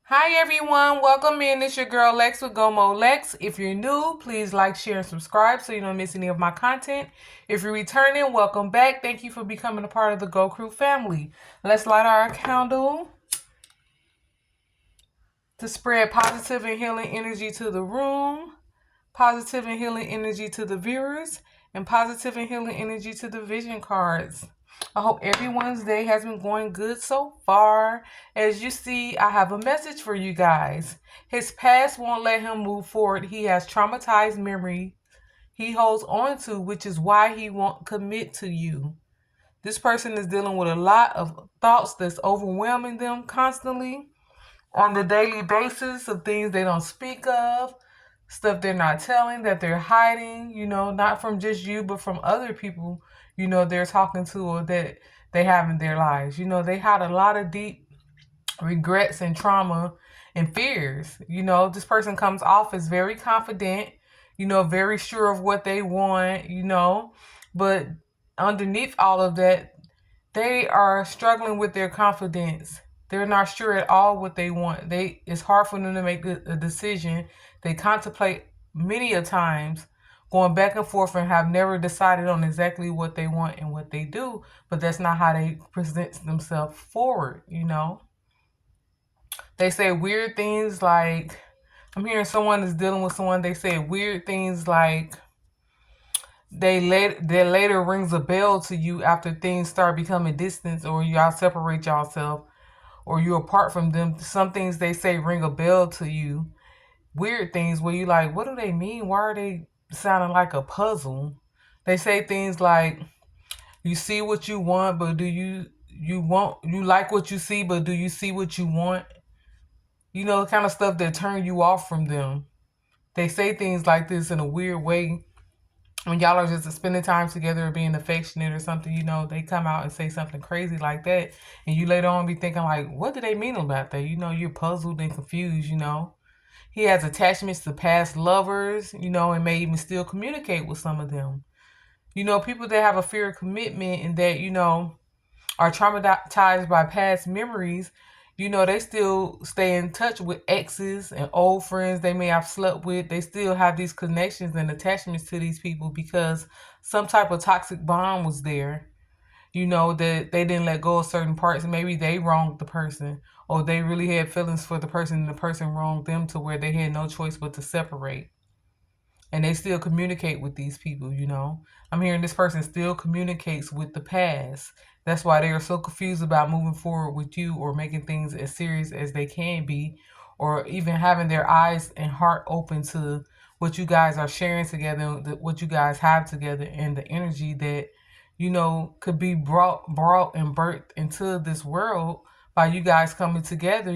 Hi everyone, welcome in. It's your girl Lex with Gomo Lex. If you're new, please like, share, and subscribe so you don't miss any of my content. If you're returning, welcome back. Thank you for becoming a part of the Go Crew family. Let's light our candle to spread positive and healing energy to the room, positive and healing energy to the viewers, and positive and healing energy to the vision cards. I hope everyone's day has been going good so far. As you see, I have a message for you guys. His past won't let him move forward. He has traumatized memory he holds on to, which is why he won't commit to you. This person is dealing with a lot of thoughts that's overwhelming them constantly on the daily basis of things they don't speak of, stuff they're not telling, that they're hiding, not from just you, but from other people, they're talking to or that they have in their lives. They had a lot of deep regrets and trauma and fears. This person comes off as very confident, very sure of what they want, but underneath all of that, they are struggling with their confidence. They're not sure at all what they want. It's hard for them to make a decision. They contemplate many a times going back and forth and have never decided on exactly what they want and what they do, but that's not how they present themselves forward. They say weird things like, I'm hearing someone is dealing with someone, they say weird things like that later rings a bell to you after things start becoming distance or y'all separate yourself or you apart from them. Some things they say ring a bell to you. Weird things where you like, what do they mean? Why are they sounding like a puzzle? They say things like, you see what you want, but do you like what you see, but do you see what you want? The kind of stuff that turn you off from them. They say things like this in a weird way when y'all are just spending time together or being affectionate or something, they come out and say something crazy like that. And you later on be thinking like, what do they mean about that? You're puzzled and confused. He has attachments to past lovers, and may even still communicate with some of them. People that have a fear of commitment and that, are traumatized by past memories, they still stay in touch with exes and old friends they may have slept with. They still have these connections and attachments to these people because some type of toxic bond was there. That they didn't let go of certain parts. Maybe they wronged the person or they really had feelings for the person and the person wronged them to where they had no choice but to separate, and they still communicate with these people. I'm hearing this person still communicates with the past. That's why they are so confused about moving forward with you or making things as serious as they can be, or even having their eyes and heart open to what you guys are sharing together, what you guys have together, and the energy that could be brought and birthed into this world by you guys coming together,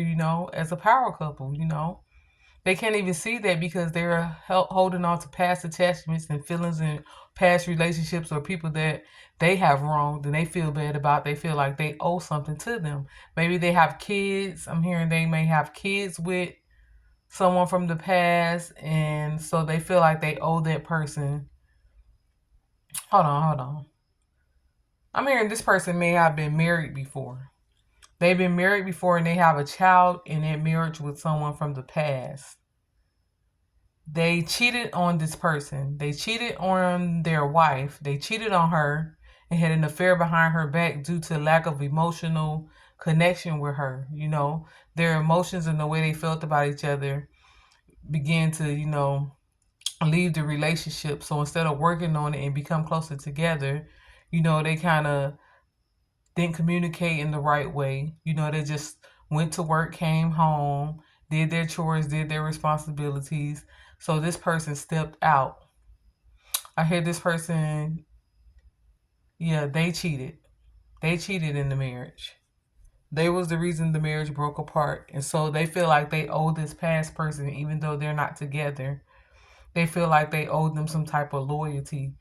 as a power couple. They can't even see that because they're holding on to past attachments and feelings and past relationships or people that they have wronged and they feel bad about. They feel like they owe something to them. Maybe they have kids. I'm hearing they may have kids with someone from the past, and so they feel like they owe that person. Hold on. I'm hearing this person may have been married before. They've been married before and they have a child in that marriage with someone from the past. They cheated on this person. They cheated on their wife. They cheated on her and had an affair behind her back due to lack of emotional connection with her. Their emotions and the way they felt about each other began to, leave the relationship. So instead of working on it and become closer together, they kind of didn't communicate in the right way. They just went to work, came home, did their chores, did their responsibilities. So this person stepped out. I hear this person, yeah, they cheated. They cheated in the marriage. They was the reason the marriage broke apart. And so they feel like they owe this past person, even though they're not together. They feel like they owe them some type of loyalty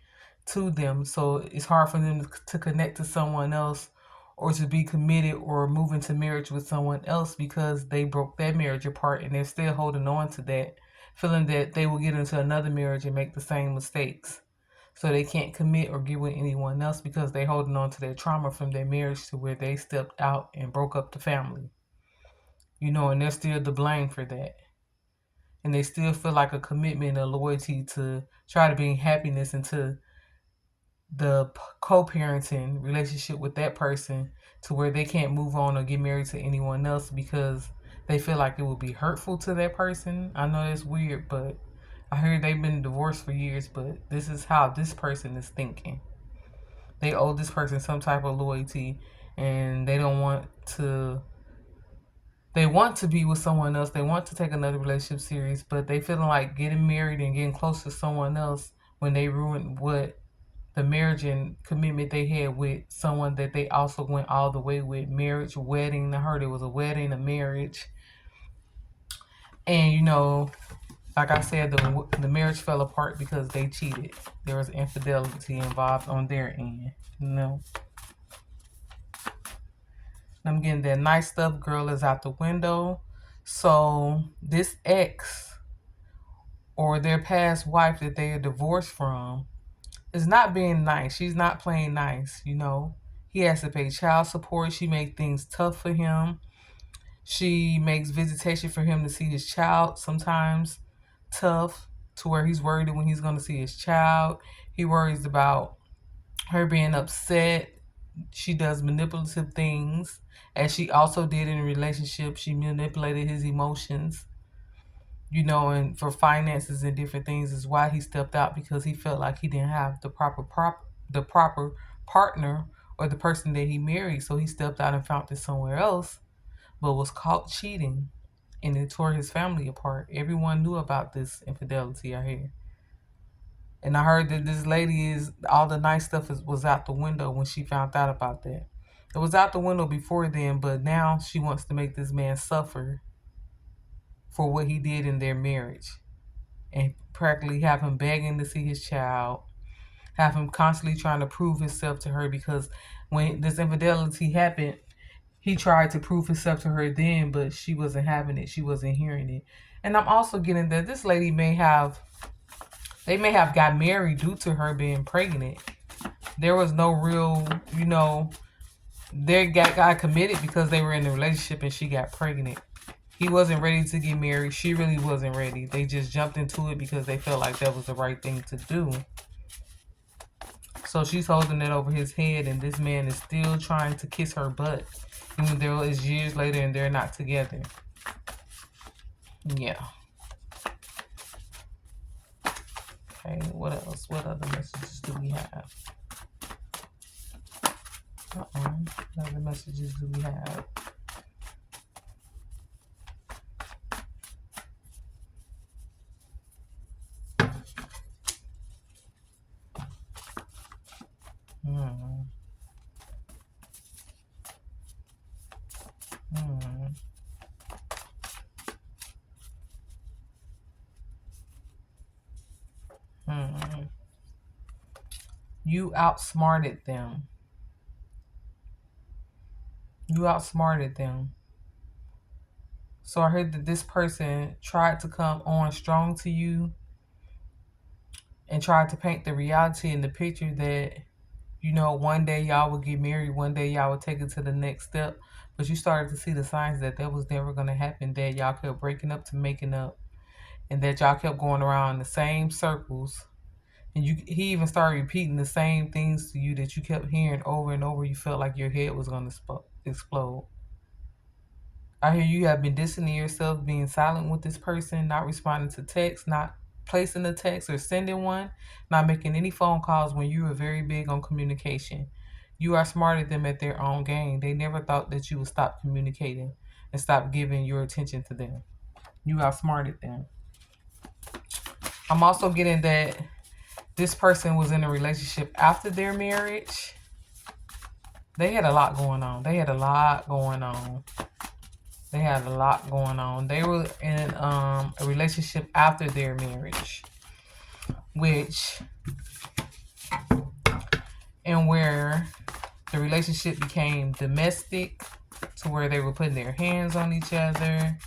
to them. So it's hard for them to connect to someone else or to be committed or move into marriage with someone else because they broke their marriage apart and they're still holding on to that, feeling that they will get into another marriage and make the same mistakes. So they can't commit or get with anyone else because they're holding on to their trauma from their marriage to where they stepped out and broke up the family. you know, and they're still to blame for that. And they still feel like a commitment, a loyalty to try to bring happiness into the co-parenting relationship with that person, to where they can't move on or get married to anyone else because they feel like it would be hurtful to that person. I know that's weird, but I heard they've been divorced for years, but this is how this person is thinking. They owe this person some type of loyalty, and they don't want to. They want to be with someone else. They want to take another relationship serious, but they feeling like getting married and getting close to someone else when they ruined what the marriage and commitment they had with someone that they also went all the way with. Marriage, wedding. I heard it was a wedding, a marriage, and you know, like I said, the marriage fell apart because they cheated. There was infidelity involved on their end. You know, I'm getting that nice stuff. Girl is out the window. So this ex or their past wife that they are divorced from is not being nice. She's not playing nice, you know. He has to pay child support. She makes things tough for him. She makes visitation for him to see his child sometimes tough, to where he's worried when he's going to see his child. He worries about her being upset. She does manipulative things, as she also did in a relationship. She manipulated his emotions, you know, and for finances and different things is why he stepped out, because he felt like he didn't have the proper partner or the person that he married. So he stepped out and found it somewhere else, but was caught cheating, and it tore his family apart. Everyone knew about this infidelity, I hear. And I heard that this lady is all the nice stuff was out the window when she found out about that. It was out the window before then, but now she wants to make this man suffer for what he did in their marriage, and practically have him begging to see his child, have him constantly trying to prove himself to her, because when this infidelity happened, he tried to prove himself to her then, but she wasn't having it. She wasn't hearing it. And I'm also getting that this lady they may have got married due to her being pregnant. There was no real, you know, they got committed because they were in a relationship and she got pregnant. He wasn't ready to get married. She really wasn't ready. They just jumped into it because they felt like that was the right thing to do. So she's holding it over his head, and this man is still trying to kiss her butt, even though it's years later and they're not together. Yeah. Okay, what else? What other messages do we have? What other messages do we have? You outsmarted them. You outsmarted them. So I heard that this person tried to come on strong to you and tried to paint the reality and the picture that, you know, one day y'all would get married, one day y'all would take it to the next step. But you started to see the signs that that was never going to happen, that y'all kept breaking up to making up, and that y'all kept going around in the same circles. And he even started repeating the same things to you that you kept hearing over and over. You felt like your head was going to explode. I hear you have been distancing yourself, being silent with this person, not responding to texts, not placing a text or sending one, not making any phone calls when you were very big on communication. You outsmarted them at their own game. They never thought that you would stop communicating and stop giving your attention to them. You outsmarted them. I'm also getting that this person was in a relationship after their marriage. They had a lot going on. They had a lot going on. They were in a relationship after their marriage, where the relationship became domestic, to where they were putting their hands on each other.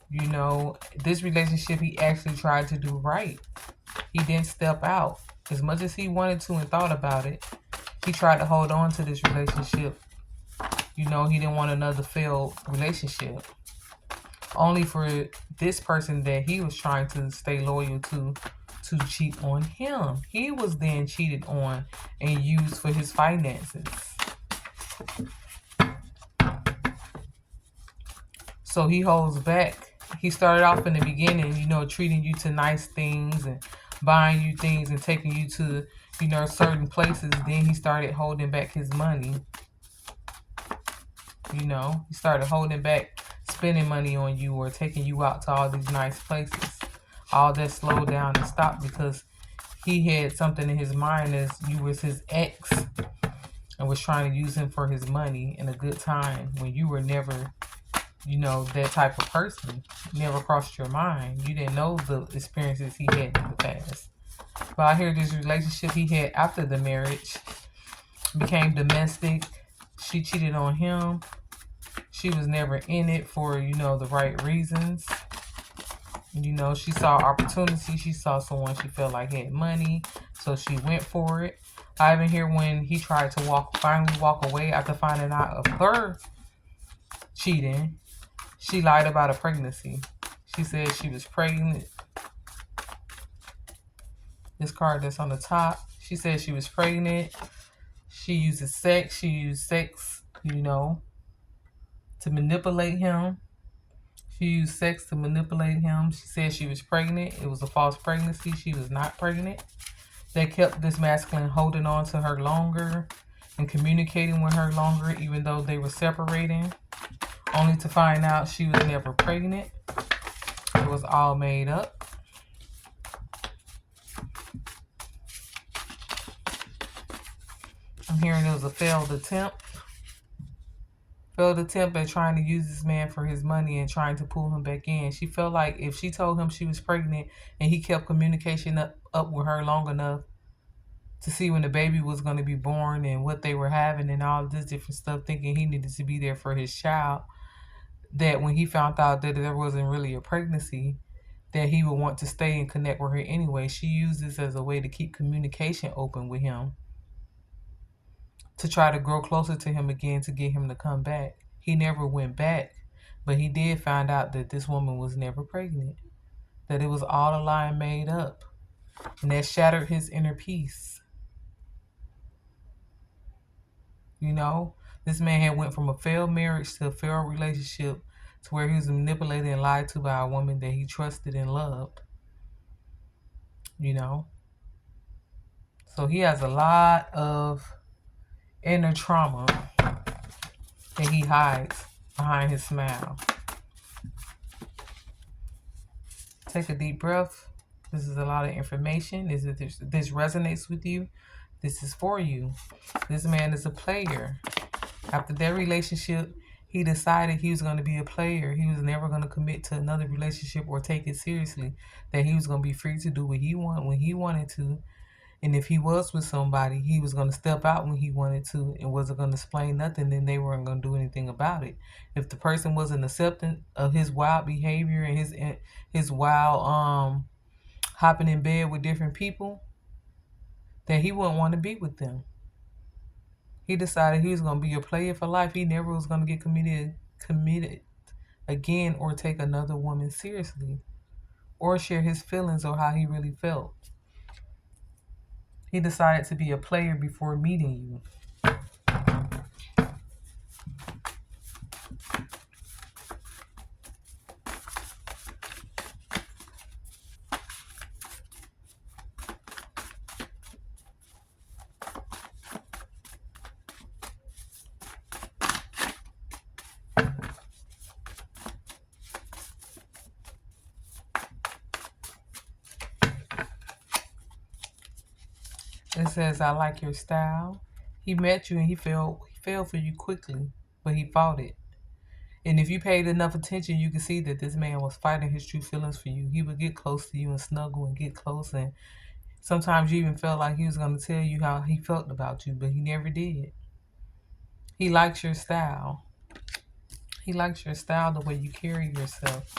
You know, this relationship he actually tried to do right. He didn't step out. As much as he wanted to and thought about it, he tried to hold on to this relationship. You know, he didn't want another failed relationship. only for this person that he was trying to stay loyal to cheat on him. He was then cheated on and used for his finances. So he holds back. He started off in the beginning, treating you to nice things and buying you things and taking you to, certain places. Then he started holding back his money. He started holding back spending money on you or taking you out to all these nice places. All that slowed down and stopped because he had something in his mind as you was his ex and was trying to use him for his money in a good time when you were never, that type of person. Never crossed your mind. You didn't know the experiences he had in the past. But I hear this relationship he had after the marriage became domestic. She cheated on him. She was never in it for, the right reasons. She saw opportunity. She saw someone she felt like had money, so she went for it. I even hear when he tried to finally walk away after finding out of her cheating, she lied about a pregnancy. She said she was pregnant. This card that's on the top, she said she was pregnant. She uses sex. She used sex, to manipulate him. She used sex to manipulate him. She said she was pregnant. It was a false pregnancy. She was not pregnant. They kept this masculine holding on to her longer and communicating with her longer, even though they were separating, only to find out she was never pregnant. It was all made up. I'm hearing it was a failed attempt. Failed attempt at trying to use this man for his money and trying to pull him back in. She felt like if she told him she was pregnant and he kept communication up with her long enough to see when the baby was going to be born and what they were having and all this different stuff, thinking he needed to be there for his child, that when he found out that there wasn't really a pregnancy, that he would want to stay and connect with her anyway. She used this as a way to keep communication open with him, to try to grow closer to him again, to get him to come back. He never went back, but he did find out that this woman was never pregnant, that it was all a lie and made up, and that shattered his inner peace. This man had went from a failed marriage to a failed relationship to where he was manipulated and lied to by a woman that he trusted and loved. So he has a lot of inner trauma that he hides behind his smile. Take a deep breath. This is a lot of information. This resonates with you. This is for you. This man is a player. After that relationship, he decided he was going to be a player. He was never going to commit to another relationship or take it seriously. That he was going to be free to do what he wanted when he wanted to. And if he was with somebody, he was going to step out when he wanted to and wasn't going to explain nothing. Then they weren't going to do anything about it. If the person wasn't accepting of his wild behavior and his wild hopping in bed with different people, then he wouldn't want to be with them. He decided he was going to be a player for life. He never was going to get committed again or take another woman seriously or share his feelings or how he really felt. He decided to be a player before meeting you. It says, I like your style. He met you and he fell for you quickly, but he fought it. And if you paid enough attention, you could see that this man was fighting his true feelings for you. He would get close to you and snuggle and get close. And sometimes you even felt like he was going to tell you how he felt about you, but he never did. He likes your style. He likes your style, the way you carry yourself,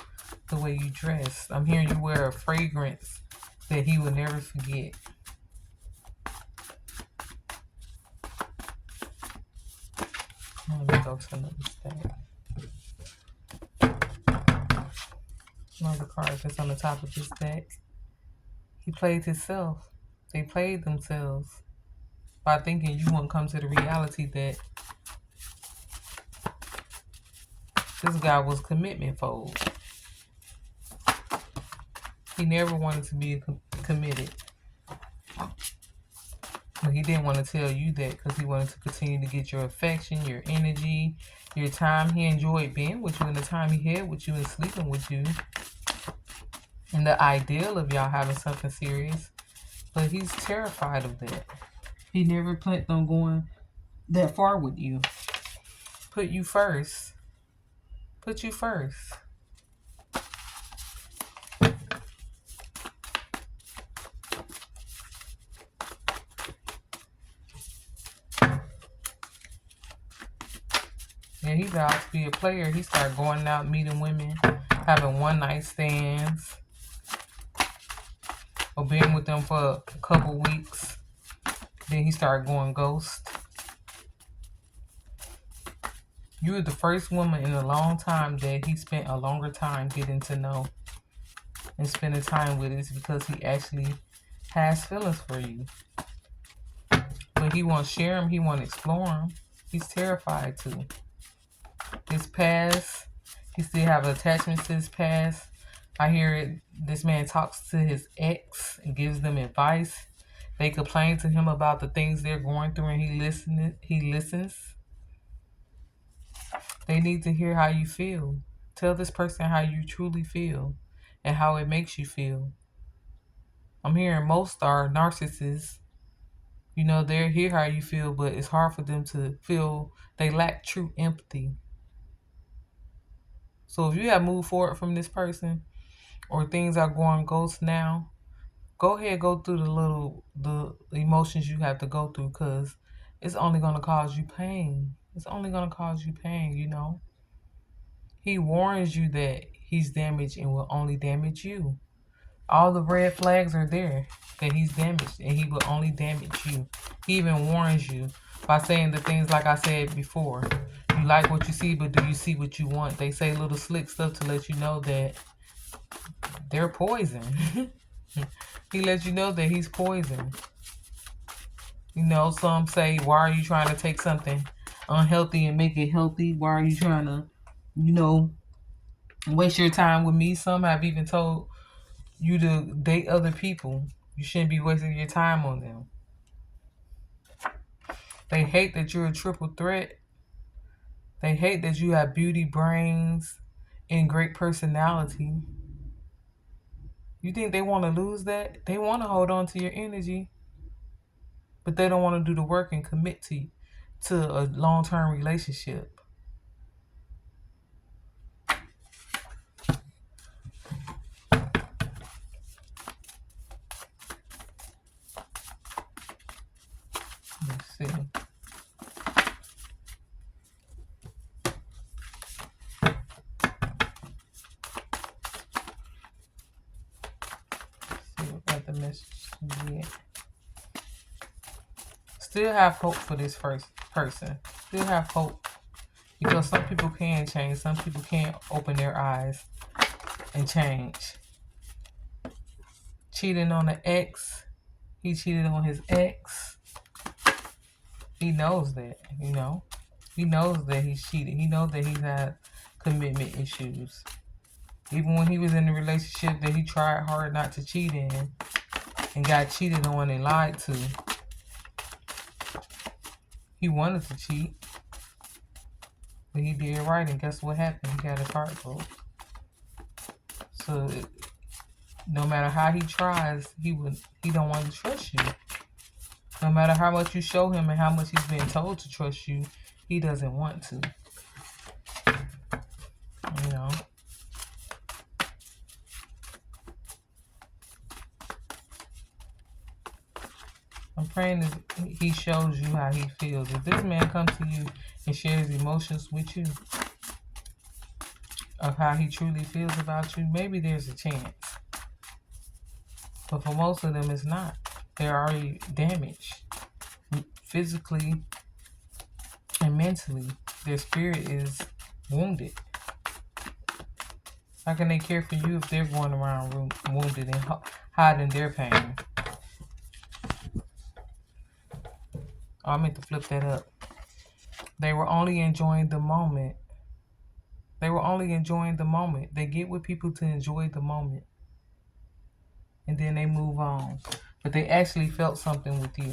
the way you dress. I'm hearing you wear a fragrance that he will never forget. Let me go to another step. One of the cards that's on the top of this deck. He played himself. They played themselves by thinking you won't come to the reality that this guy was commitment phobe. He never wanted to be committed. But he didn't want to tell you that because he wanted to continue to get your affection, your energy, your time. He enjoyed being with you and the time he had with you and sleeping with you. And the ideal of y'all having something serious. But he's terrified of that. He never planned on going that far with you. Put you first. Put you first. Yeah, he vowed to be a player. He started going out, meeting women, having one-night stands, or being with them for a couple weeks. Then he started going ghost. You were the first woman in a long time that he spent a longer time getting to know and spending time with. Is because he actually has feelings for you. But he won't share them. He won't explore them. He's terrified to. His past, he still have attachments to his past. I hear it. This man talks to his ex and gives them advice. They complain to him about the things they're going through, and he listens. They need to hear how you feel. Tell this person how you truly feel and how it makes you feel. I'm hearing most are narcissists. You know, they hear how you feel, but it's hard for them to feel. They lack true empathy. So if you have moved forward from this person or things are going ghost now, go ahead, go through the emotions you have to go through, because it's only going to cause you pain. It's only going to cause you pain, you know. He warns you that he's damaged and will only damage you. All the red flags are there that he's damaged and he will only damage you. He even warns you by saying the things like I said before. You like what you see, but do you see what you want? They say little slick stuff to let you know that they're poison. He lets you know that he's poison. You know, some say, why are you trying to take something unhealthy and make it healthy? Why are you trying to, you know, waste your time with me? Some have even told you to date other people. You shouldn't be wasting your time on them. They hate that you're a triple threat. They hate that you have beauty, brains, and great personality. You think they want to lose that? They want to hold on to your energy, but they don't want to do the work and commit to a long-term relationship. Let's see. See what got the message yet. Still have hope for this first person. Still have hope. Because some people can change. Some people can't open their eyes and change. Cheating on the ex. He cheated on his ex. He knows that, you know. He knows that he's cheated. He knows that he's had commitment issues. Even when he was in a relationship that he tried hard not to cheat in and got cheated on and lied to. He wanted to cheat. But he did right, and guess what happened? He got his heart broke. So no matter how he tries, he don't want to trust you. No matter how much you show him and how much he's been told to trust you, he doesn't want to. You know. I'm praying that he shows you how he feels. If this man comes to you and shares emotions with you of how he truly feels about you, maybe there's a chance. But for most of them, it's not. They're already damaged. Physically and mentally. Their spirit is wounded. How can they care for you if they're going around wounded and hiding their pain? Oh, I meant to flip that up. They were only enjoying the moment. They were only enjoying the moment. They get with people to enjoy the moment. And then they move on. But they actually felt something with you.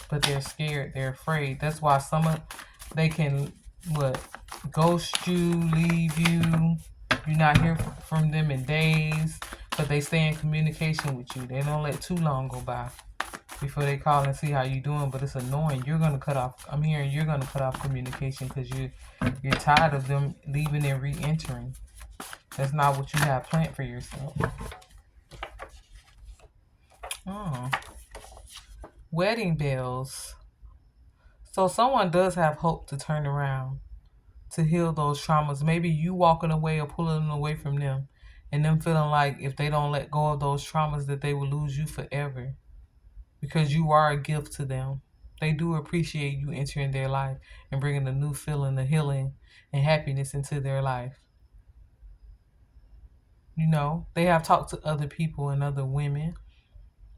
But they're scared. They're afraid. That's why they can, ghost you, leave you. You're not hear from them in days. But they stay in communication with you. They don't let too long go by before they call and see how you doing. But it's annoying. You're gonna cut off. I'm hearing you're gonna cut off communication because you're tired of them leaving and re-entering. That's not what you have planned for yourself. Oh, wedding bells. So someone does have hope to turn around, to heal those traumas. Maybe you walking away or pulling them away from them, and them feeling like if they don't let go of those traumas that they will lose you forever, because you are a gift to them. They do appreciate you entering their life and bringing a new feeling of healing and happiness into their life. You know, they have talked to other people and other women,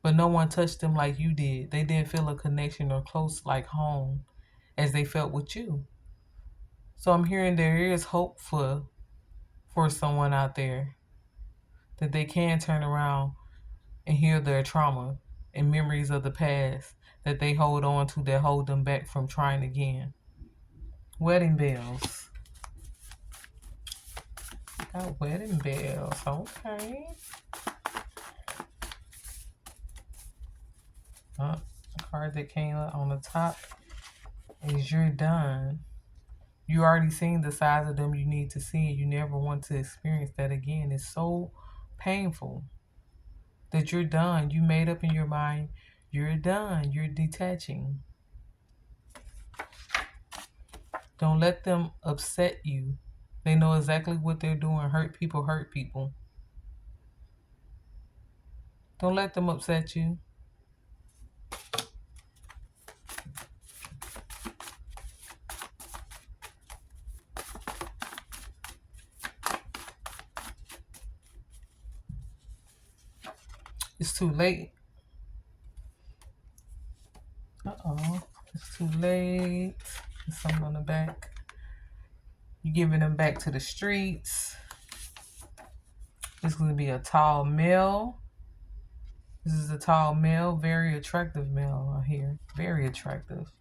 but no one touched them like you did. They didn't feel a connection or close like home as they felt with you. So I'm hearing there is hope for someone out there, that they can turn around and heal their trauma and memories of the past that they hold on to, that hold them back from trying again. Wedding bells. Got wedding bells. Okay. The card that came up on the top is you're done. You already seen the size of them you need to see, and you never want to experience that again. It's so painful that you're done. You made up in your mind, you're done. You're detaching. Don't let them upset you. They know exactly what they're doing. Hurt people hurt people. Don't let them upset you. It's too late. Uh-oh. It's too late. There's something on the back. You're giving them back to the streets. This is going to be a tall male. This is a tall male, very attractive male out here. Very attractive.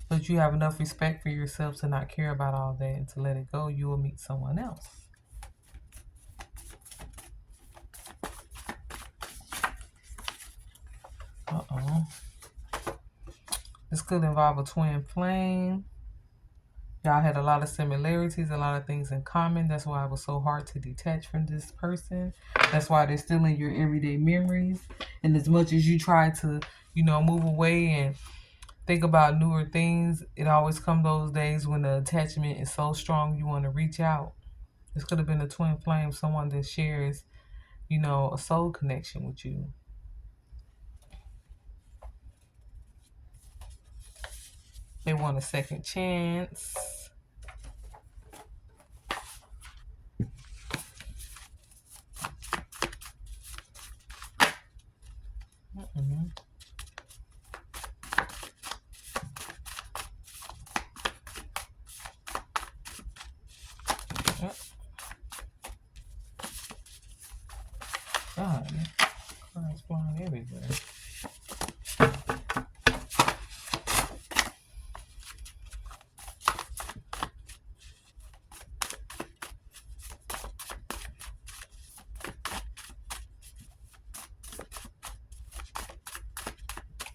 But you have enough respect for yourself to not care about all that and to let it go. You will meet someone else. Uh-oh. This could involve a twin flame. Y'all had a lot of similarities, a lot of things in common. That's why it was so hard to detach from this person. That's why they're still in your everyday memories. And as much as you try to, move away and think about newer things, it always comes those days when the attachment is so strong you want to reach out. This could have been a twin flame, someone that shares, a soul connection with you. They want a second chance. Mm-hmm. God, cards flying everywhere.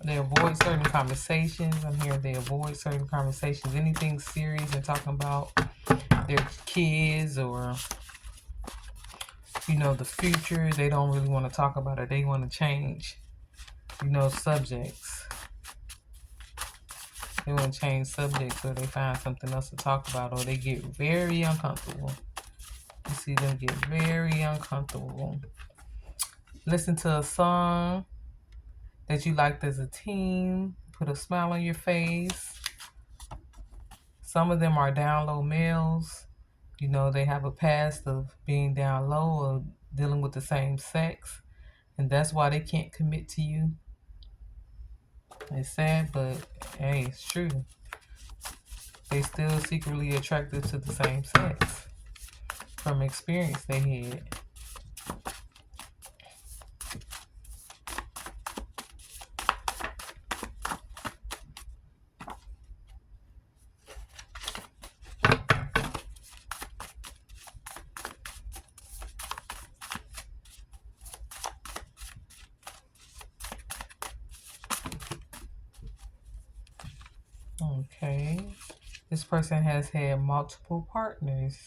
They avoid certain conversations. I'm hearing they avoid certain conversations. Anything serious and talking about their kids or, the future, they don't really want to talk about it. They want to change, subjects. They want to change subjects or they find something else to talk about or they get very uncomfortable. You see them get very uncomfortable. Listen to a song that you liked as a teen. Put a smile on your face. Some of them are down low males. You know, they have a past of being down low or dealing with the same sex. And that's why they can't commit to you. It's sad, but hey, it's true. They still secretly attracted to the same sex from experience they had. Okay. This person has had multiple partners.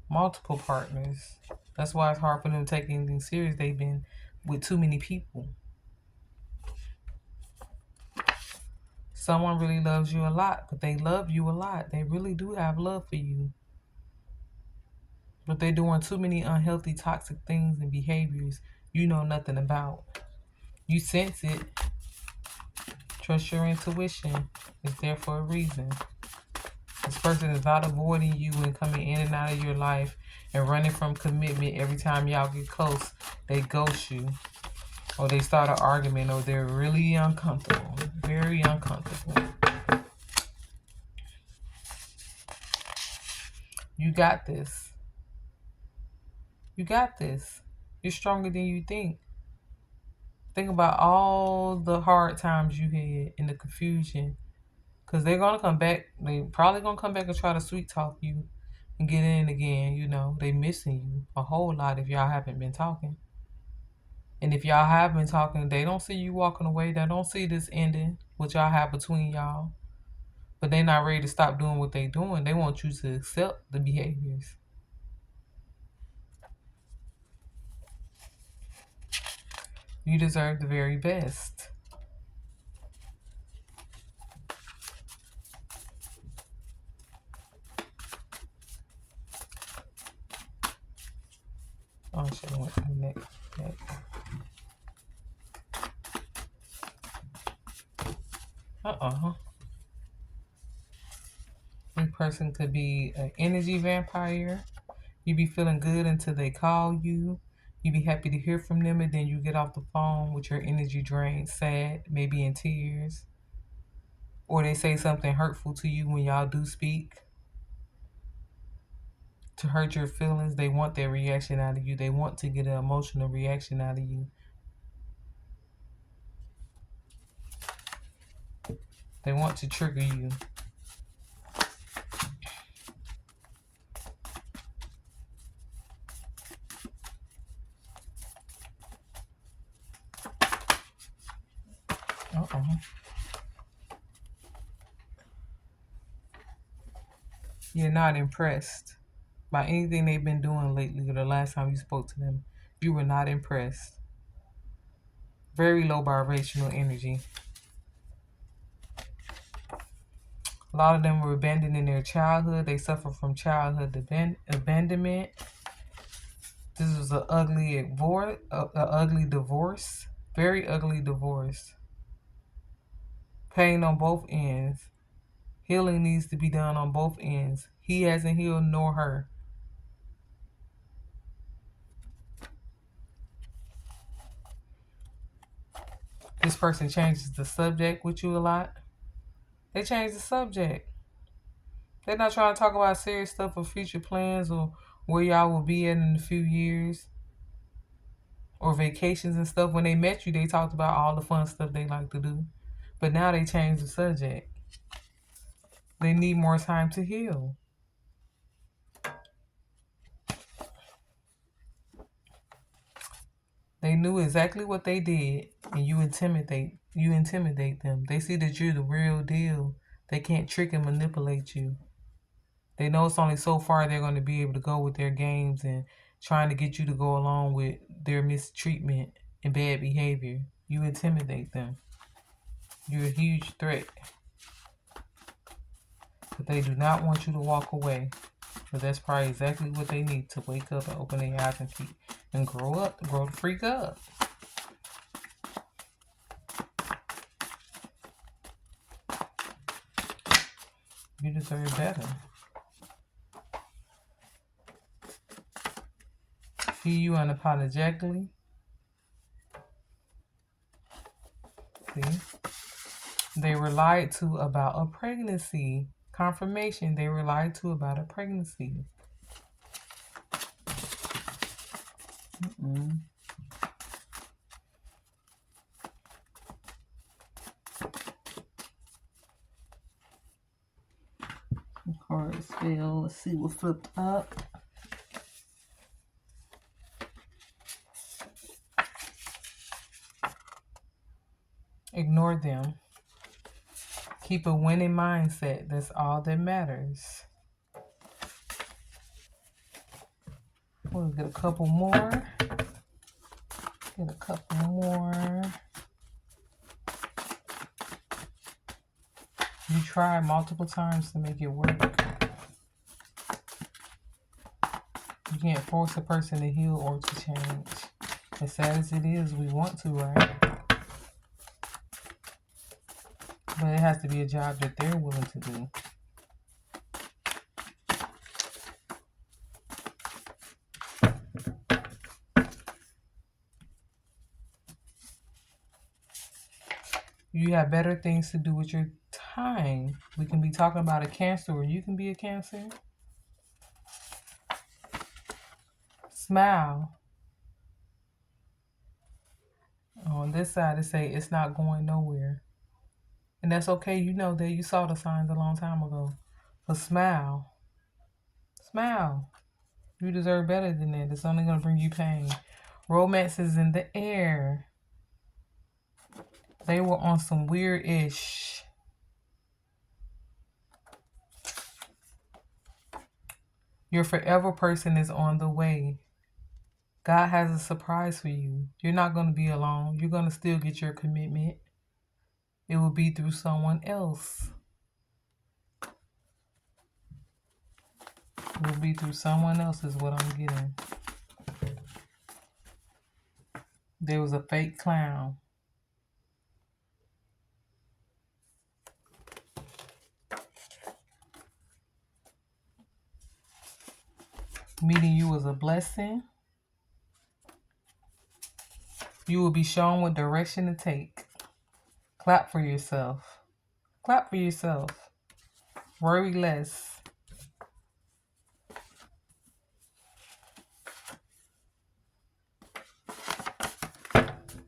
Multiple partners. That's why it's hard for them to take anything serious. They've been with too many people. Someone really loves you a lot, but they love you a lot. They really do have love for you. But they're doing too many unhealthy, toxic things and behaviors you know nothing about. You sense it. Trust your intuition. It's there for a reason. This person is not avoiding you and coming in and out of your life and running from commitment every time y'all get close. They ghost you. Or they start an argument, or they're really uncomfortable. Very uncomfortable. You got this. You got this. You're stronger than you think. Think about all the hard times you had and the confusion. Because they're going to come back. They probably going to come back and try to sweet talk you and get in again. You know, they missing you a whole lot if y'all haven't been talking. And if y'all have been talking, they don't see you walking away. They don't see this ending, what y'all have between y'all. But they're not ready to stop doing what they're doing. They want you to accept the behaviors. You deserve the very best. Oh, shit, I went to the next. This person could be an energy vampire. You be feeling good until they call you. You be happy to hear from them, and then you get off the phone with your energy drained, sad, maybe in tears. Or they say something hurtful to you when y'all do speak to hurt your feelings. They want their reaction out of you. They want to get an emotional reaction out of you. They want to trigger you. You're not impressed by anything they've been doing lately or the last time you spoke to them. You were not impressed. Very low vibrational energy. A lot of them were abandoned in their childhood. They suffer from childhood abandonment. This was an ugly divorce. Very ugly divorce. Pain on both ends. Healing needs to be done on both ends. He hasn't healed, nor her. This person changes the subject with you a lot. They change the subject. They're not trying to talk about serious stuff or future plans or where y'all will be in a few years or vacations and stuff. When they met you, they talked about all the fun stuff they like to do. But now they change the subject. They need more time to heal. They knew exactly what they did, and you intimidate them. They see that you're the real deal. They can't trick and manipulate you. They know it's only so far they're going to be able to go with their games and trying to get you to go along with their mistreatment and bad behavior. You intimidate them. You're a huge threat. But they do not want you to walk away. But that's probably exactly what they need to wake up and open their eyes and grow up, grow the freak up. You You deserve better. Feed you unapologetically. See? They were lied to about a pregnancy. Confirmation, they were lied to about a pregnancy. The cards fell. Let's see what flipped up. Ignore them. Keep a winning mindset. That's all that matters. We'll get a couple more. Get a couple more. You tried multiple times to make it work. You can't force a person to heal or to change. As sad as it is, we want to, right? But it has to be a job that they're willing to do. You have better things to do with your time. We can be talking about a Cancer, or you can be a Cancer. Smile. On this side, it say it's not going nowhere. And that's okay. You know that you saw the signs a long time ago. But smile. Smile. You deserve better than that. It's only going to bring you pain. Romance is in the air. They were on some weird-ish. Your forever person is on the way. God has a surprise for you. You're not going to be alone. You're going to still get your commitment. It will be through someone else. It will be through someone else is what I'm getting. There was a fake clown. Meeting you was a blessing. You will be shown what direction to take. Clap for yourself. Clap for yourself. Worry less.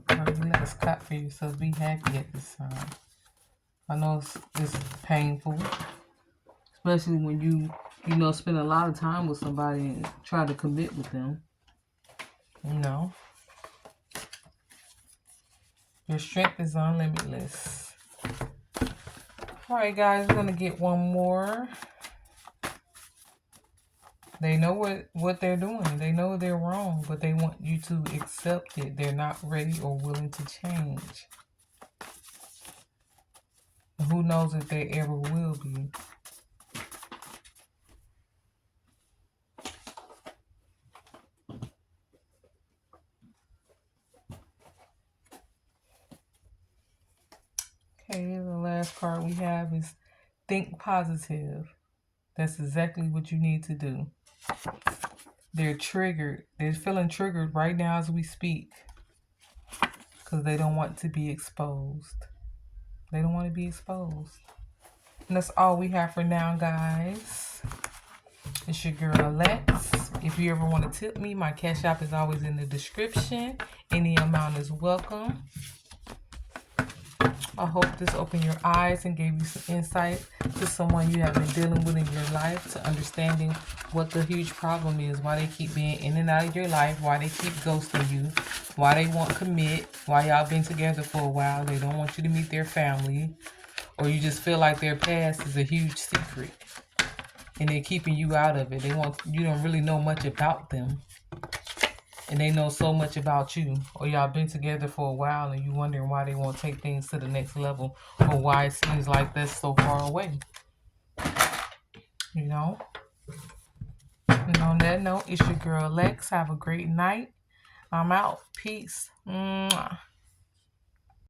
Worry less. Clap for yourself. Be happy at this time. I know it's painful. Especially when you spend a lot of time with somebody and try to commit with them. Your strength is limitless. Alright guys, we're going to get one more. They know what they're doing. They know they're wrong, but they want you to accept it. They're not ready or willing to change. And who knows if they ever will be. Okay, the last card we have is think positive. That's exactly what you need to do. They're triggered. They're feeling triggered right now as we speak. Because they don't want to be exposed. They don't want to be exposed. And that's all we have for now, guys. It's your girl, Lex. If you ever want to tip me, my Cash App is always in the description. Any amount is welcome. I hope this opened your eyes and gave you some insight to someone you have been dealing with in your life, to understanding what the huge problem is, why they keep being in and out of your life, why they keep ghosting you, why they won't commit, why y'all been together for a while, they don't want you to meet their family, or you just feel like their past is a huge secret and they're keeping you out of it. You don't really know much about them. And they know so much about you. Or y'all been together for a while and you wondering why they won't take things to the next level. Or why it seems like that's so far away. And on that note, it's your girl Lex. Have a great night. I'm out. Peace. Mwah.